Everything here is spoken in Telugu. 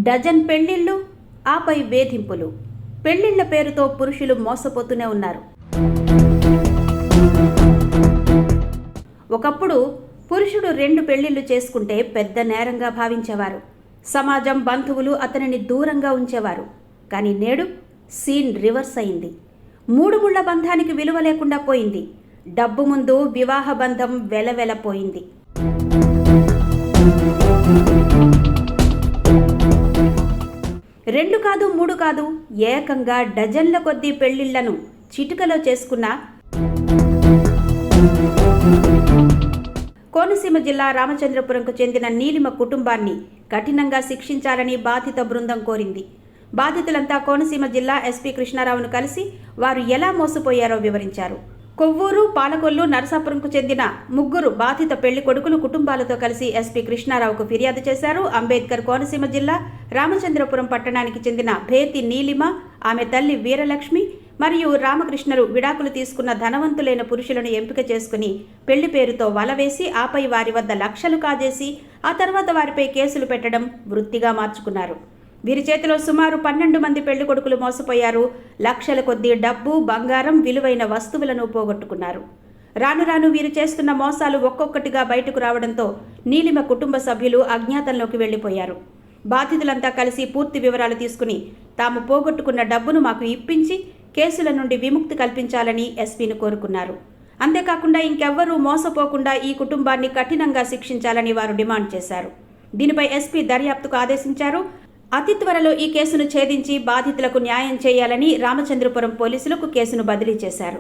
డజన్ పెళ్లిళ్లు, ఆపై వేధింపులు. పెళ్లిళ్ల పేరుతో పురుషులు మోసపోతూనే ఉన్నారు. ఒకప్పుడు పురుషుడు 2 పెళ్లిళ్లు చేసుకుంటే పెద్ద నేరంగా భావించేవారు. సమాజం, బంధువులు అతనిని దూరంగా ఉంచేవారు. కానీ నేడు సీన్ రివర్స్ అయింది. 3 ముళ్ల బంధానికి విలువ లేకుండా పోయింది. డబ్బు ముందు వివాహ బంధం వెలవెలపోయింది. రెండు కాదు, 3 కాదు, ఏకంగా డజన్ల కొద్దీ పెళ్లిళ్లను చిటికలో చేసుకున్న కోనసీమ జిల్లా రామచంద్రపురంకు చెందిన నీలిమ కుటుంబాన్ని కఠినంగా శిక్షించాలని బాధిత బృందం కోరింది. బాధితులంతా కోనసీమ జిల్లా ఎస్పీ కృష్ణారావును కలిసి వారు ఎలా మోసపోయారో వివరించారు. కొవ్వూరు, పాలకొల్లు, నరసాపురంకు చెందిన 3 బాధిత పెళ్లి కొడుకులు కుటుంబాలతో కలిసి ఎస్పీ కృష్ణారావుకు ఫిర్యాదు చేశారు. అంబేద్కర్ కోనసీమ జిల్లా రామచంద్రపురం పట్టణానికి చెందిన భేతి నీలిమ, ఆమె తల్లి వీరలక్ష్మి మరియు రామకృష్ణలు విడాకులు తీసుకున్న ధనవంతులైన పురుషులను ఎంపిక చేసుకుని పెళ్లి పేరుతో వలవేసి ఆపై వారి వద్ద లక్షలు కాజేసి ఆ తర్వాత వారిపై కేసులు పెట్టడం వృత్తిగా మార్చుకున్నారు. వీరి చేతిలో సుమారు 12 మంది పెళ్లి కొడుకులు మోసపోయారు. లక్షల కొద్దీ డబ్బు, బంగారం, విలువైన వస్తువులను పోగొట్టుకున్నారు. రాను రాను వీరు చేస్తున్న మోసాలు ఒక్కొక్కటిగా బయటకు రావడంతో నీలిమ కుటుంబ సభ్యులు అజ్ఞాతంలోకి వెళ్లిపోయారు. బాధితులంతా కలిసి పూర్తి వివరాలు తీసుకుని తాము పోగొట్టుకున్న డబ్బును మాకు ఇప్పించి కేసుల నుండి విముక్తి కల్పించాలని ఎస్పీని కోరుకున్నారు. అంతేకాకుండా ఇంకెవ్వరూ మోసపోకుండా ఈ కుటుంబాన్ని కఠినంగా శిక్షించాలని వారు డిమాండ్ చేశారు. దీనిపై ఎస్పీ దర్యాప్తుకు ఆదేశించారు. అతి త్వరలో ఈ కేసును ఛేదించి బాధితులకు న్యాయం చేయాలని రామచంద్రపురం పోలీసులకు కేసును బదిలీ చేశారు.